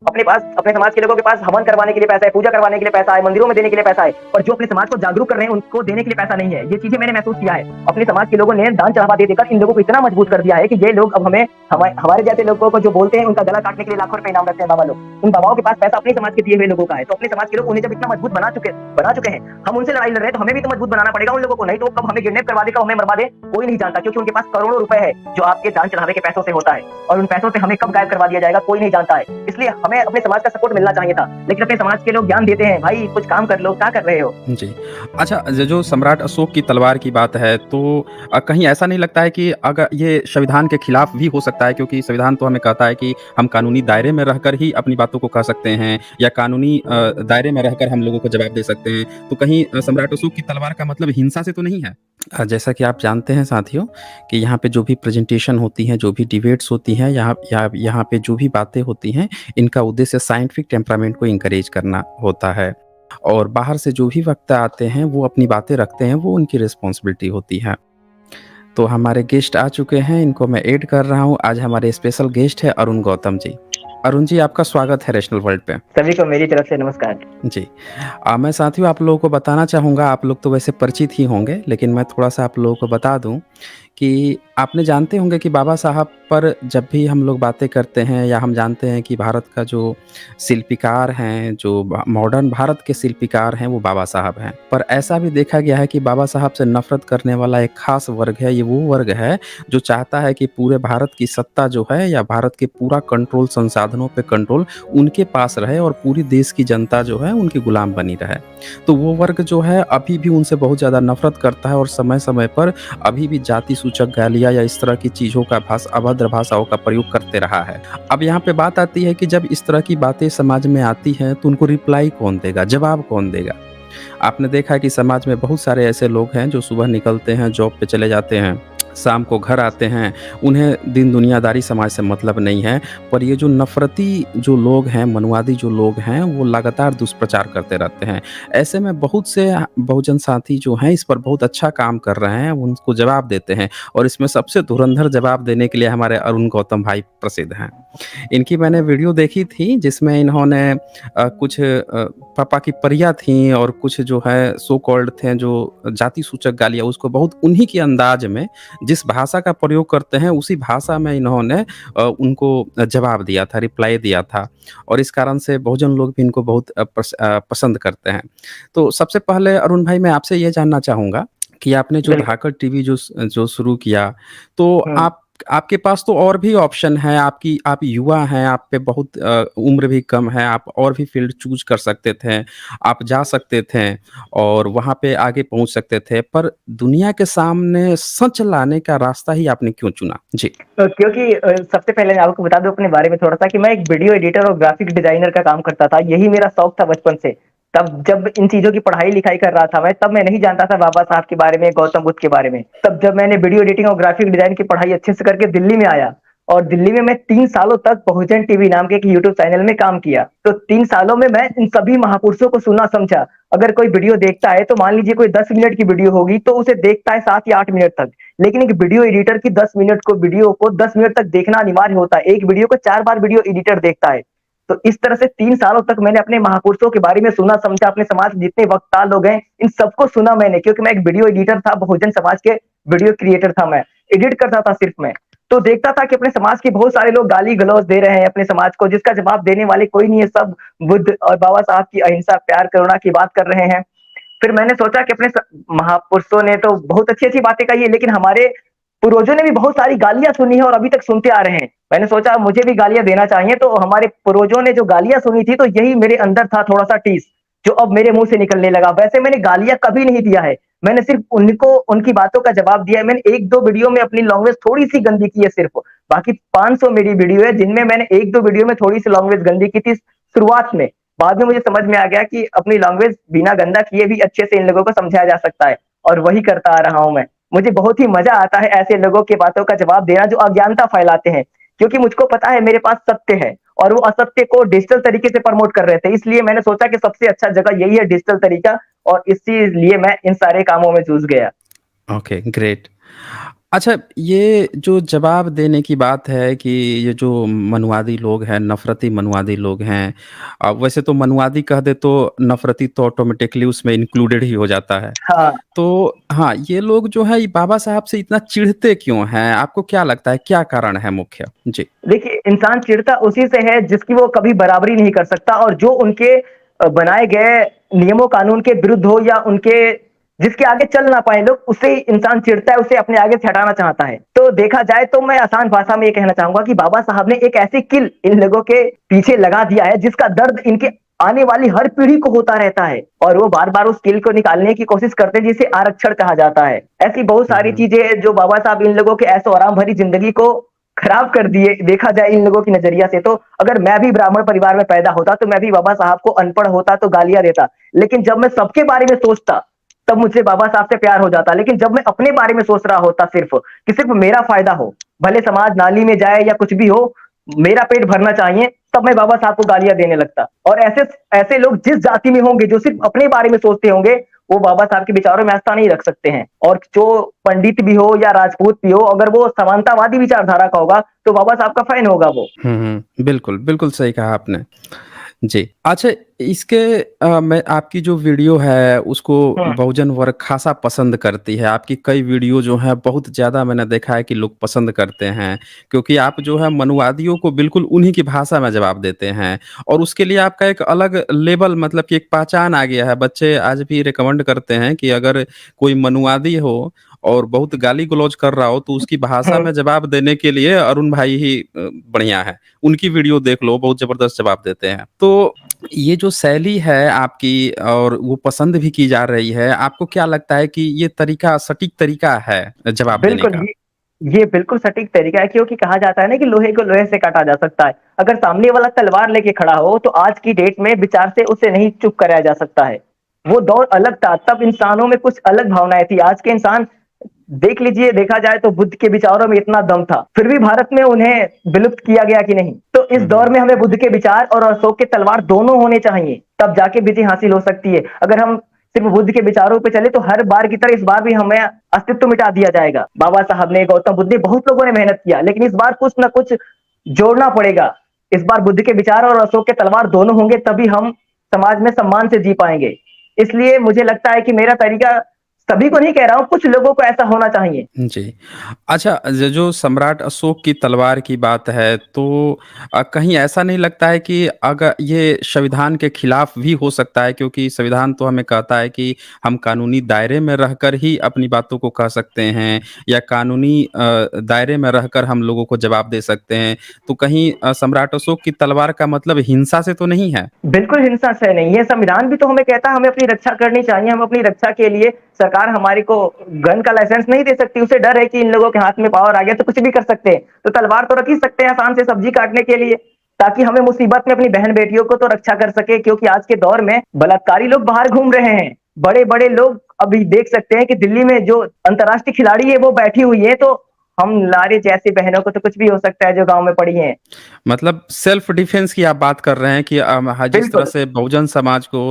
अपने पास अपने समाज के लोगों के पास हवन करवाने के लिए पैसा है, पूजा करवाने के लिए पैसा है, मंदिरों में देने के लिए पैसा है, पर जो अपने समाज को जागरूक कर रहे हैं उनको देने के लिए पैसा नहीं है। ये चीजें मैंने महसूस किया है। अपने समाज के लोगों ने दान चढ़ावा दे देकर इन लोगों को इतना मजबूत कर दिया है कि ये लोग अब हमें हमारे जैसे लोगों को जो बोलते हैं उनका गला काटने के लिए लाखों रुपए इनाम रखते हैं बाबा लोग। उन बाबाओं के पास पैसा अपने समाज के दिए हुए लोगों का है, तो अपने समाज के लोग उन्हें जब इतना मजबूत बना चुके हैं, हम उनसे लड़ाई लड़ रहे हैं, तो हमें भी तो मजबूत बनाना पड़ेगा उन लोगों को, नहीं तो कब हमें किडनैप करवा दे, कब हमें मरवा दे, कोई नहीं जानता, क्योंकि उनके पास करोड़ों रुपए है जो आपके दान चढ़ावे के पैसों से होता है, और उन पैसों से हमें कब गायब करवा दिया जाएगा कोई नहीं जानता है। इसलिए हमें अपने समाज का सपोर्ट मिलना चाहिए था, लेकिन अपने समाज के लोग ज्ञान देते हैं, भाई कुछ काम कर लो, क्या कर रहे हो। जी। अच्छा, जो सम्राट अशोक की तलवार की बात है, तो कहीं ऐसा नहीं लगता है कि अगर ये संविधान के खिलाफ भी हो सकता है, क्योंकि संविधान तो हमें कहता है कि हम कानूनी दायरे में रहकर ही अपनी बातों को कह सकते हैं, या कानूनी दायरे में रहकर हम लोगों को जवाब दे सकते हैं। तो कहीं सम्राट अशोक की तलवार का मतलब हिंसा से तो नहीं है? जैसा कि आप जानते हैं साथियों, कि यहाँ पे जो भी प्रेज़ेंटेशन होती हैं, जो भी डिबेट्स होती हैं, यहाँ पे जो भी बातें होती हैं, इनका उद्देश्य साइंटिफिक टेम्परामेंट को एनकरेज करना होता है। और बाहर से जो भी वक्ता आते हैं, वो अपनी बातें रखते हैं, वो उनकी रिस्पॉन्सिबिलिटी होती है। तो हमारे गेस्ट आ चुके हैं, इनको मैं ऐड कर रहा हूँ। आज हमारे स्पेशल गेस्ट हैं अरुण गौतम जी। अरुण जी, आपका स्वागत है रैशनल वर्ल्ड पे। सभी को मेरी तरफ से नमस्कार। जी। मैं साथियों आप लोगों को बताना चाहूँगा, आप लोग तो वैसे परिचित ही होंगे, लेकिन मैं थोड़ा-सा आप लोगों को बता दूँ कि आपने जानते होंगे कि बाबा साहब पर जब भी हम लोग बातें करते हैं, या हम जानते हैं कि भारत का जो शिल्पीकार हैं, जो मॉडर्न भारत के शिल्पीकार हैं, वो बाबा साहब हैं। पर ऐसा भी देखा गया है कि बाबा साहब से नफ़रत करने वाला एक ख़ास वर्ग है, ये वो वर्ग है जो चाहता है कि पूरे भारत की सत्ता जो है, या भारत के पूरा कंट्रोल, संसाधनों पे कंट्रोल उनके पास रहे, और पूरी देश की जनता जो है उनकी गुलाम बनी रहे। तो वो वर्ग जो है अभी भी उनसे बहुत ज़्यादा नफ़रत करता है, और समय-समय पर अभी भी जाति सूचक गालियाँ या इस तरह की चीज़ों का अभद्र भाषाओं का प्रयोग करते रहा है। अब यहाँ पे बात आती है कि जब इस तरह की बातें समाज में आती हैं, तो उनको रिप्लाई कौन देगा, जवाब कौन देगा? आपने देखा है कि समाज में बहुत सारे ऐसे लोग हैं जो सुबह निकलते हैं, जॉब पे चले जाते हैं, शाम को घर आते हैं, उन्हें दिन दुनियादारी समाज से मतलब नहीं है। पर ये जो नफ़रती जो लोग हैं, मनुवादी जो लोग हैं, वो लगातार दुष्प्रचार करते रहते हैं। ऐसे में बहुत से बहुजन साथी जो हैं इस पर बहुत अच्छा काम कर रहे हैं, उनको जवाब देते हैं, और इसमें सबसे धुरंधर जवाब देने के लिए हमारे अरुण गौतम भाई प्रसिद्ध हैं। इनकी मैंने वीडियो देखी थी, जिसमें इन्होंने कुछ पापा की परियाँ थीं, और कुछ जो है सो कॉल्ड थे जो जाति सूचक गालियाँ, उसको बहुत उन्हीं के अंदाज में, जिस भाषा का प्रयोग करते हैं उसी भाषा में इन्होंने उनको जवाब दिया था, रिप्लाई दिया था, और इस कारण से बहुजन लोग भी इनको बहुत पसंद करते हैं। तो सबसे पहले अरुण भाई मैं आपसे ये जानना चाहूँगा कि आपने जो बिल्कुल। धाकड़ टीवी जो शुरू किया, तो हम्म। आपके पास तो और भी ऑप्शन है, आप युवा हैं, आप पे बहुत उम्र भी कम है, आप और भी फ़ील्ड चूज़ कर सकते थे, आप जा सकते थे और वहाँ पे आगे पहुँच सकते थे, पर दुनिया के सामने सच लाने का रास्ता ही आपने क्यों चुना? जी। क्योंकि सबसे पहले मैं आपको बता दूं अपने बारे में थोड़ा-सा कि मैं एक वीडियो एडिटर और ग्राफिक डिजाइनर का काम करता था। यही मेरा शौक था बचपन से। तब जब इन चीज़ों की पढ़ाई-लिखाई कर रहा था मैं, तब मैं नहीं जानता था बाबा साहब के बारे में, गौतम बुद्ध के बारे में। तब जब मैंने वीडियो एडिटिंग और ग्राफिक डिजाइन की पढ़ाई अच्छे से करके दिल्ली में आया, और दिल्ली में मैं 3 सालों तक बहुजन टीवी नाम के एक यूट्यूब चैनल में काम किया। तो 3 सालों में मैं इन सभी महापुरुषों को सुना समझा। अगर कोई वीडियो देखता है तो मान लीजिए कोई 10 मिनट की वीडियो होगी तो उसे देखता है 7 या 8 मिनट तक। लेकिन एक वीडियो एडिटर की 10 मिनट को वीडियो को 10 मिनट तक देखना अनिवार्य होता है। एक वीडियो को 4 बार वीडियो एडिटर देखता है। तो इस तरह से 3 सालों तक मैंने अपने महापुरुषों के बारे में सुना समझा, अपने समाज में जितने वक्ता लोग हैं, इन सबको सुना मैंने, क्योंकि मैं एक वीडियो एडिटर था, बहुजन समाज के वीडियो क्रिएटर था मैं, एडिट करता था सिर्फ मैं। तो देखता था कि अपने समाज के बहुत सारे लोग गाली-गलौज दे रहे हैं अपने समाज को, जिसका जवाब देने वाले कोई नहीं है, सब बुद्ध और बाबा साहब की अहिंसा, प्यार, करुणा की बात कर रहे हैं। फिर मैंने सोचा कि अपने महापुरुषों ने तो बहुत अच्छी-अच्छी बातें कही है, लेकिन हमारे पूर्वजों ने भी बहुत सारी गालियाँ सुनी है और अभी तक सुनते आ रहे हैं। मैंने सोचा मुझे भी गालियाँ देना चाहिए, तो हमारे पूर्वजों ने जो गालियाँ सुनी थी, तो यही मेरे अंदर था थोड़ा-सा टीस, जो अब मेरे मुँह से निकलने लगा। वैसे मैंने गालियाँ कभी नहीं दिया है। मैंने सिर्फ उनको उनकी बातों का जवाब दिया है। मैंने 1-2 वीडियो में अपनी लैंग्वेज थोड़ी-सी गंदी की है सिर्फ। बाकी 500 मेरी वीडियो है, जिनमें मैंने 1-2 वीडियो में थोड़ी-सी लैंग्वेज गंदी की थी शुरुआत में। बाद में मुझे समझ में आ गया कि अपनी लैंग्वेज बिना गंदा किए भी अच्छे से इन लोगों को समझाया जा सकता है, और वही करता आ रहा हूँ मैं। मुझे बहुत ही मजा आता है ऐसे लोगों की बातों का जवाब देना जो अज्ञानता फैलाते हैं, क्योंकि मुझको पता है मेरे पास सत्य है, और वो असत्य को डिजिटल तरीके से प्रमोट कर रहे थे। इसलिए मैंने सोचा कि सबसे अच्छा जगह यही है डिजिटल तरीका, और इसीलिए मैं इन सारे कामों में जुट गया। Okay, great. अच्छा, ये जो जवाब देने की बात है कि ये जो मनुवादी लोग हैं, नफ़रती मनुवादी लोग हैं, वैसे तो मनुवादी कह दें तो नफ़रती तो ऑटोमैटिकली उसमें इंक्लूडेड ही हो जाता है। हाँ, तो हाँ, ये लोग जो है ये बाबा साहब से इतना चिढ़ते क्यों हैं? आपको क्या लगता है, क्या कारण है मुख्य? जी। देखिए इंसान चिढ़ता उसी से है जिसकी वो कभी बराबरी नहीं कर सकता और जो उनके बनाए गए नियमों कानून के विरुद्ध हो या उनके जिसके आगे चल ना पाए लोग, उससे इंसान चिढ़ता है, उसे अपने आगे से हटाना चाहता है। तो देखा जाए तो मैं आसान भाषा में ये कहना चाहूँगा कि बाबा साहब ने एक ऐसी किल इन लोगों के पीछे लगा दिया है जिसका दर्द इनके आने वाली हर पीढ़ी को होता रहता है और वो बार-बार उस किल को निकालने की कोशिश करते हैं जिसे आरक्षण कहा जाता है। ऐसी बहुत हुँ, सारी हुँ। चीज़ें हैं जो बाबा साहब इन लोगों के ऐशो-आराम भरी ज़िंदगी को खराब कर दिए। देखा जाए इन लोगों की नज़रिया से तो अगर मैं भी ब्राह्मण परिवार में पैदा होता तो मैं भी बाबा साहब को अनपढ़ होता तो गालियाँ देता। लेकिन जब मैं सबके बारे में सोचता, तब मुझसे बाबा साहब से प्यार हो जाता। लेकिन जब मैं अपने बारे में सोच रहा होता सिर्फ़, कि सिर्फ़ मेरा फ़ायदा हो, भले समाज नाली में जाए या कुछ भी हो, मेरा पेट भरना चाहिए, तब मैं बाबा साहब को गालियाँ देने लगता। और ऐसे ऐसे लोग जिस जाति में होंगे, जो सिर्फ़ अपने बारे में सोचते होंगे, वो बाबा साहब के विचारों में आस्था नहीं रख सकते हैं। और जो पंडित भी हो या राजपूत भी हो, अगर वो समानतावादी विचारधारा का होगा, तो बाबा साहब का फ़ैन होगा वो। हुँ, हुँ। बिल्कुल, बिल्कुल सही कहा आपने। जी। अच्छा, इसके मैं आपकी जो वीडियो है उसको हुँ, बहुजन वर्ग ख़ासा पसंद करती है। आपकी कई वीडियो जो हैं बहुत ज़्यादा मैंने देखा है कि लोग पसंद करते हैं, क्योंकि आप जो है मनुवादियों को बिल्कुल उन्हीं की भाषा में जवाब देते हैं और उसके लिए आपका एक अलग लेवल मतलब कि एक पहचान आ गया है। बच्चे आज भी रिकमेंड करते हैं कि अगर कोई मनुवादी हो और बहुत गाली-गलौज कर रहा हो तो उसकी भाषा हुँ। में जवाब देने के लिए अरुण भाई ही बढ़िया हैं। उनकी वीडियो देख लो, बहुत ज़बरदस्त जवाब देते हैं। तो ये जो शैली है आपकी और वो पसंद भी की जा रही है, आपको क्या लगता है कि ये तरीका सटीक तरीका है जवाब देने बिल्कुल, का? ये बिल्कुल सटीक तरीका है क्योंकि कहा जाता है ना कि लोहे को लोहे से काटा जा सकता है। अगर सामने वाला तलवार लेके खड़ा हो, तो आज की डेट में विचार से उसे नहीं चुप कराया जा सकता है। वो दौर अलग था, तब इंसानों में कुछ अलग भावनाएँ थी। आज के इंसान देख लीजिए, देखा जाए तो बुद्ध के विचारों में इतना दम था, फिर भी भारत में उन्हें विलुप्त किया गया कि नहीं? तो इस हुँ, दौर हुँ। में हमें बुद्ध के विचार और अशोक के तलवार दोनों होने चाहिए, तब जाके विजय हासिल हो सकती है। अगर हम सिर्फ बुद्ध के विचारों पे चले तो हर बार की तरह इस बार भी हमें अस्तित्व मिटा दिया जाएगा। बाबा साहब ने, गौतम बुद्ध ने, बहुत लोगों ने मेहनत किया, लेकिन इस बार कुछ ना कुछ जोड़ना पड़ेगा। इस बार बुद्ध के विचार और अशोक के तलवार दोनों होंगे तभी हम समाज में सम्मान से जी पाएँगे। इसलिए मुझे लगता है कि मेरा तरीका सभी को नहीं कह रहा हूँ, कुछ लोगों को ऐसा होना चाहिए। जी। अच्छा, ज जो सम्राट अशोक की तलवार की बात है, तो कहीं ऐसा नहीं लगता है कि अगर ये संविधान के खिलाफ भी हो सकता है? क्योंकि संविधान तो हमें कहता है कि हम कानूनी दायरे में रहकर ही अपनी बातों को कह सकते हैं या कानूनी दायरे में रहकर हम लोगों को जवाब दे सकते हैं। तो कहीं सम्राट अशोक की तलवार का मतलब हिंसा से तो नहीं है? बिल्कुल हिंसा से नहीं है, संविधान भी तो हमें कहता है हमें अपनी रक्षा करनी चाहिए, हम अपनी रक्षा के लिए सरकार हमारी को गन का लाइसेंस नहीं दे सकती, उसे डर है कि इन लोगों के हाथ में पावर आ गया तो कुछ भी कर सकते हैं। तो तलवार तो रख ही सकते हैं आसान से सब्जी काटने के लिए, ताकि हमें मुसीबत में अपनी बहन-बेटियों को तो रक्षा कर सके क्योंकि आज के दौर में बलात्कारी लोग बाहर घूम रहे हैं। बड़े-बड़े लोग अभी देख सकते हैं कि दिल्ली में जो अंतर्राष्ट्रीय खिलाड़ी है वो बैठी हुई है, तो हम लारे जैसी बहनों को तो कुछ भी हो सकता है जो गाँव में पड़ी हैं। मतलब सेल्फ डिफेंस की आप बात कर रहे हैं कि जिस तरह बिल्कुल। से बहुजन समाज को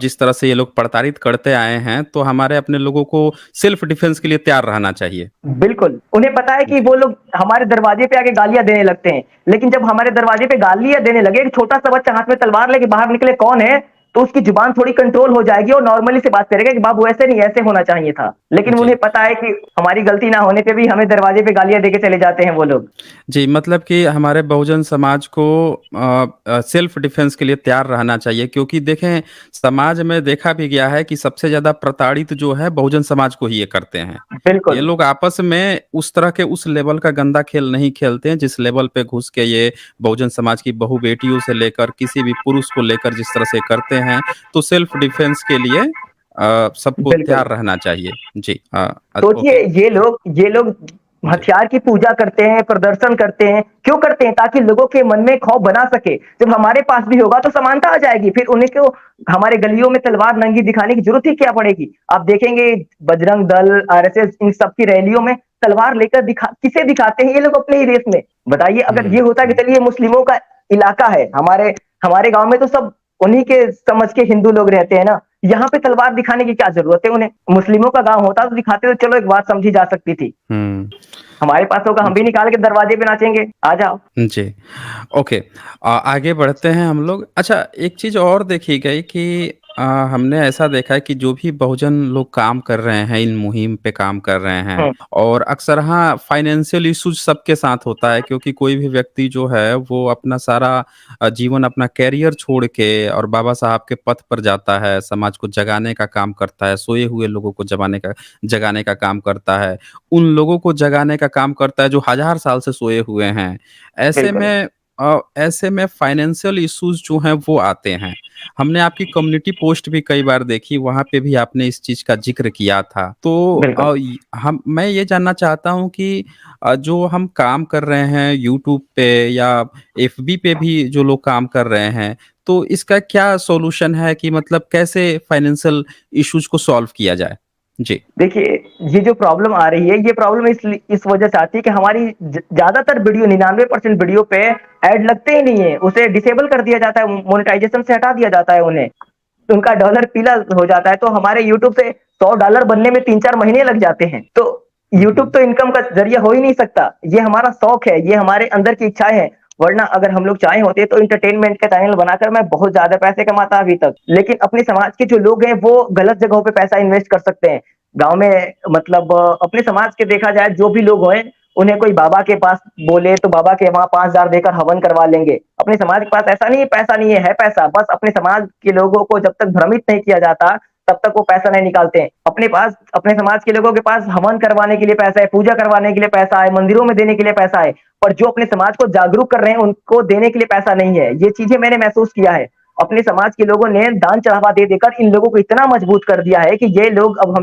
जिस तरह से ये लोग प्रताड़ित करते आए हैं, तो हमारे अपने लोगों को सेल्फ डिफेंस के लिए तैयार रहना चाहिए। बिल्कुल, उन्हें पता है कि जी। वो लोग हमारे दरवाजे पे आके गालियाँ देने लगते हैं, लेकिन जब हमारे दरवाजे पे गालियाँ देने लगे, एक छोटा-सा बच्चा हाथ में तलवार लेके बाहर निकले कौन है? तो उसकी ज़ुबान थोड़ी कंट्रोल हो जाएगी और नॉर्मली से बात करेगा कि बाबू ऐसे नहीं, ऐसे होना चाहिए था। लेकिन जी। उन्हें पता है कि हमारी गलती ना होने पे भी हमें दरवाजे पे गालियाँ देके चले जाते हैं वो लोग। जी, मतलब कि हमारे बहुजन समाज को सेल्फ डिफेंस के लिए तैयार रहना चाहिए क्योंकि देखें, समाज में देखा भी गया है कि सबसे ज़्यादा प्रताड़ित जो है बहुजन समाज को ही ये करते हैं। ये बिल्कुल, लोग आपस में उस तरह के उस लेवल का गंदा खेल नहीं खेलते हैं, जिस लेवल पे घुस के ये बहुजन समाज की बहू-बेटियों से लेकर किसी भी पुरुष को लेकर जिस तरह से करते हैं, तो सेल्फ डिफेंस के लिए सबको बिल्कुल। तैयार रहना चाहिए। जी, सोचिए ओके। ये लोग जी। हथियार की पूजा करते हैं, प्रदर्शन करते हैं, क्यों करते हैं? ताकि लोगों के मन में खौफ बना सके। जब हमारे पास भी होगा तो समानता आ जाएगी, फिर उन्हें क्यों हमारे गलियों में तलवार नंगी दिखाने की ज़रूरत ही क्या पड़ेगी? आप देखेंगे बजरंग दल, आरएसएस इन सब की रैलियों में तलवार लेकर किसे दिखाते हैं ये लोग अपने ही देश में? बताइए अगर हुँ, ये होता कि हुँ। चलिए मुस्लिमों का इलाका है, हमारे हमारे गाँव में तो सब उन्हीं के समझ के हिंदू लोग रहते हैं ना, यहाँ पे तलवार दिखाने की क्या ज़रूरत है उन्हें? मुस्लिमों का गाँव होता तो दिखाते तो चलो एक बात समझी जा सकती थी। हुँ। हमारे पास होगा हम भी जी, निकाल के दरवाजे पे नाचेंगे, आ जाओ। जी। ओके। आगे बढ़ते हैं हम लोग। अच्छा, एक चीज़ और देखी गई कि हमने ऐसा देखा है कि जो भी बहुजन लोग काम कर रहे हैं, इन मुहिम पे काम कर रहे हैं हुँ, और अक्सर हाँ, फाइनेंशियल इश्यूज़ सबके साथ होता है क्योंकि कोई भी व्यक्ति जो है वो अपना सारा जीवन अपना करियर छोड़ के और बाबा साहब के पथ पर जाता है, समाज को जगाने का काम करता है, सोए हुए लोगों को जगाने का काम करता है, उन लोगों को जगाने का काम करता है जो हज़ार साल से सोए हुए हैं। ऐसे बिल्कुल, में ऐसे में फाइनेंशियल इश्यूज़ जो हैं वो आते हैं। हमने आपकी कम्युनिटी पोस्ट भी कई बार देखी, वहाँ पे भी आपने इस चीज़ का ज़िक्र किया था। तो बिल्कुल। मैं ये जानना चाहता हूँ कि जो हम काम कर रहे हैं यूट्यूब पे या एफबी पे भी जो लोग काम कर रहे हैं, तो इसका क्या सॉल्यूशन है कि मतलब कैसे फाइनेंशियल इश्यूज़ को सॉल्व किया जाए? जी। देखिए, ये जो प्रॉब्लम आ रही है, ये प्रॉब्लम इस वजह से आती है कि हमारी ज़्यादातर वीडियो 99% वीडियो पे ऐड लगते ही नहीं है। उसे डिसेबल कर दिया जाता है, मोनेटाइज़ेशन से हटा दिया जाता है उन्हें। तो उनका डॉलर पीला हो जाता है, तो हमारे यूट्यूब से $100 बनने में 3-4 महीने लग जाते हैं। तो हुँ, यूट्यूब हुँ। तो इनकम का ज़रिया हो ही नहीं सकता। ये हमारा शौक है, ये हमारे अंदर की इच्छाएँ हैं। वरना अगर हम लोग चाहे होते तो एंटरटेनमेंट का चैनल बनाकर मैं बहुत ज़्यादा पैसे कमाता अभी तक। लेकिन अपने समाज के जो लोग हैं, वो गलत जगहों पे पैसा इन्वेस्ट कर सकते हैं। गाँव में मतलब अपने समाज के देखा जाए जो भी लोग हैं, उन्हें कोई बाबा के पास बोले तो बाबा के वहाँ 5,000 देकर हवन करवा लेंगे। अपने समाज के पास ऐसा नहीं है, पैसा नहीं है पैसा। बस अपने समाज के लोगों को जब तक भ्रमित नहीं किया जाता, तब तक वो पैसा नहीं निकालते हैं। अपने समाज के लोगों के पास हवन करवाने के लिए पैसा है, पूजा करवाने के लिए पैसा है, मंदिरों में देने के लिए पैसा है। पर जो अपने समाज को जागरूक कर रहे हैं, उनको देने के लिए पैसा नहीं है। ये चीज़ें मैंने महसूस किया है। अपने समाज के लोगों ने दान चढ़ावा दे देकर इन लोगों को इतना मजबूत कर दिया है कि ये लोग अब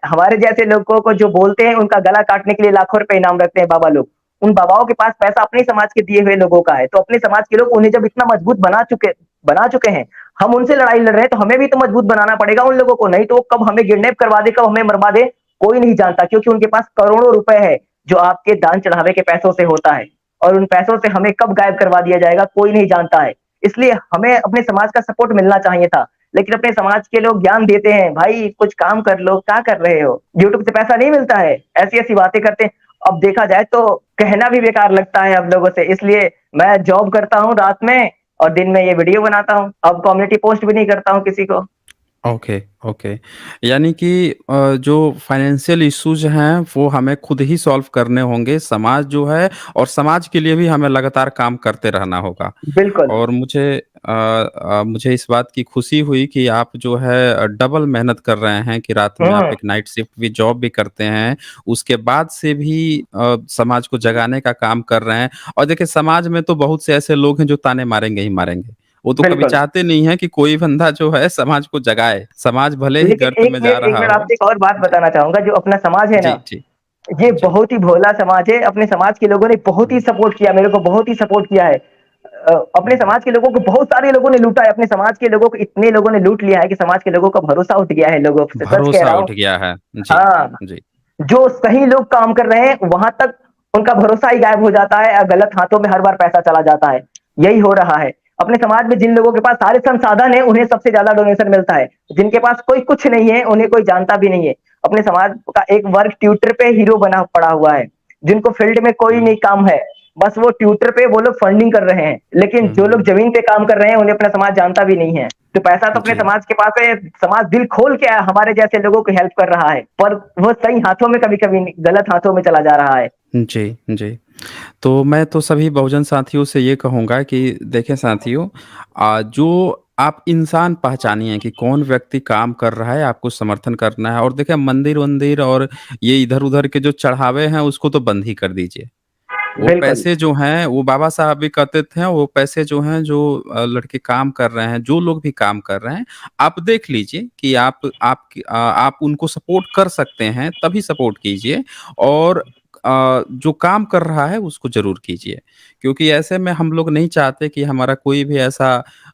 हमारे जैसे लोगों को जो बोलते हैं उनका गला काटने के लिए लाखों रुपए इनाम रखते हैं बाबा लोग। उन बाबाओं के पास पैसा अपने समाज के दिए हुए लोगों का है। तो अपने समाज के लोग उन्हें जब इतना मजबूत बना चुके हैं, हम उनसे लड़ाई लड़ रहे हैं तो हमें भी तो मजबूत बनाना पड़ेगा उन लोगों को, नहीं तो वो कब हमें किडनैप करवा दे, कब हमें मरवा दे, कोई नहीं जानता क्योंकि उनके पास करोड़ों रुपए है, जो आपके दान चढ़ावे के पैसों से होता है। और उन पैसों से हमें कब गायब करवा दिया जाएगा, कोई नहीं जानता है। इसलिए हमें अपने समाज का सपोर्ट मिलना चाहिए था। लेकिन अपने समाज के लोग ज्ञान देते हैं, भाई कुछ काम कर लो, क्या कर रहे हो? यूट्यूब से पैसा नहीं मिलता है, ऐसी-ऐसी बातें करते हैं। अब देखा जाए तो कहना भी बेकार लगता है अब लोगों से, इसलिए मैं जॉब करता हूँ रात में और दिन में ये वीडियो बनाता हूँ। अब कम्युनिटी पोस्ट भी नहीं करता हूँ किसी को। Okay, okay. यानी कि जो फाइनेंशियल इश्यूज़ हैं, वो हमें खुद ही सॉल्व करने होंगे। समाज जो है और समाज के लिए भी हमें लगातार काम करते रहना होगा। बिल्कुल। और मुझे इस बात की खुशी हुई कि आप जो है डबल मेहनत कर रहे हैं कि रात में आप हुँ, एक नाइट शिफ्ट भी जॉब भी करते हैं। उसके बाद से भी समाज को जगाने का काम कर रहे हैं। और देखिए समाज में तो बहुत से ऐसे लोग हैं जो ताने मारेंगे ही मारेंगे। वो तो कभी बिल्कुल। चाहते नहीं हैं कि कोई बंदा जो है समाज को जगाए। समाज भले ही लेकिन गर्त में जा एक रहा मिनट हो। आपसे एक और बात जी, बताना चाहूँगा, जो अपना समाज है जी, ना, जी, ये जी। बहुत ही भोला समाज है। अपने समाज के लोगों ने बहुत ही हुँ, सपोर्ट किया, मेरे को बहुत ही सपोर्ट किया है। अपने हुँ। समाज के लोगों को बहुत सारे लोगों ने लूटा है, अपने समाज के लोगों को इतने लोगों ने लूट लिया है कि समाज के लोगों का भरोसा उठ गया है लोगों से, सच कह भरोसा रहा हूँ। उठ गया है। जी, हाँ, जी। जो सही लोग काम कर रहे हैं, वहाँ तक उनका भरोसा ही गायब हो जाता है, गलत हाथों में हर बार पैसा चला जाता है। यही हो रहा है। अपने समाज में जिन लोगों के पास सारे संसाधन हैं, उन्हें सबसे ज़्यादा डोनेशन मिलता है। जिनके पास कोई कुछ नहीं है, उन्हें कोई जानता भी नहीं है। अपने समाज का एक वर्ग ट्विटर पे हीरो बना पड़ा हुआ है, जिनको फील्ड में कोई हुँ, नहीं काम है। बस वो ट्विटर पे वो लोग फंडिंग कर रहे हैं, लेकिन हुँ, जो लोग हुँ। ज़मीन पे काम कर रहे हैं, उन्हें अपना समाज जानता भी नहीं है। तो पैसा तो अपने जी। समाज के पास है, समाज दिल खोल के हमारे जैसे लोगों को हेल्प कर रहा है, पर वो सही हाथों में कभी-कभी गलत हाथों में चला जा रहा है। जी, जी। तो मैं तो सभी बहुजन साथियों से ये कहूँगा कि देखें साथियों जो आप इंसान पहचानिए कि कौन व्यक्ति काम कर रहा है, आपको समर्थन करना है और देखिए मंदिर-वंदिर और ये इधर-उधर के जो चढ़ावे हैं, उसको तो बंद ही कर दीजिए। वो बिल्कुल, पैसे जो हैं, वो बाबा साहब भी कहते थे, वो पैसे जो हैं, जो लड़के काम कर रहे हैं, जो लोग भी काम कर रहे हैं, आप देख लीजिए कि आप उनको सपोर्ट कर सकते हैं, तभी सपोर्ट कीजिए और जो काम कर रहा है, उसको ज़रूर कीजिए। क्योंकि ऐसे में हम लोग नहीं चाहते कि हमारा कोई भी ऐसा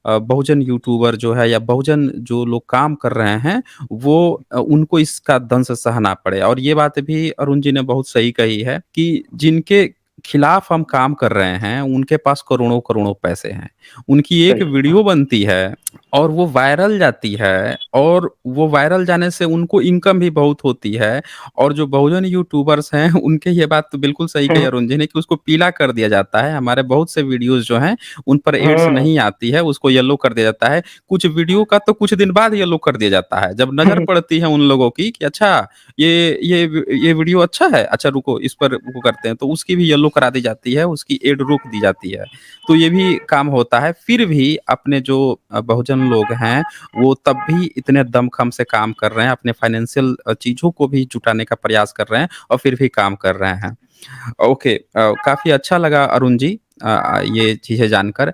बहुजन यूट्यूबर जो है या बहुजन जो लोग काम कर रहे हैं, वो उनको इसका दंश सहना पड़े और ये बात भी अरुण जी ने बहुत सही कही है कि जिनके खिलाफ हम काम कर रहे हैं, उनके पास करोड़ों-करोड़ों पैसे हैं। उनकी एक बिल्कुल। वीडियो बनती है और वो वायरल जाती है और वो वायरल जाने से उनको इनकम भी बहुत होती है और जो बहुजन यूट्यूबर्स हैं उनके ये बात तो बिल्कुल सही कही हुँ, अरुण जी ने कि उसको पीला कर दिया जाता है। हमारे बहुत से वीडियोज़ जो हैं उन पर एड्स हुँ। नहीं आती है, उसको येलो कर दिया जाता है। कुछ वीडियो का तो कुछ दिन बाद येलो कर दिया जाता है। जब नज़र पड़ती है उन लोगों की कि अच्छा ये वीडियो अच्छा है, अच्छा रुको इस पर वो करते हैं, तो उसकी भी येलो करा दी जाती है, उसकी एड रोक दी जाती है। तो ये भी काम होता है। फिर भी अपने जो बहुजन लोग हैं, वो तब भी इतने दमख़म से काम कर रहे हैं, अपने फाइनेंशियल चीज़ों को भी जुटाने का प्रयास कर रहे हैं और फिर भी काम कर रहे हैं। ओके काफ़ी अच्छा लगा अरुण जी ये चीज़ें जानकर।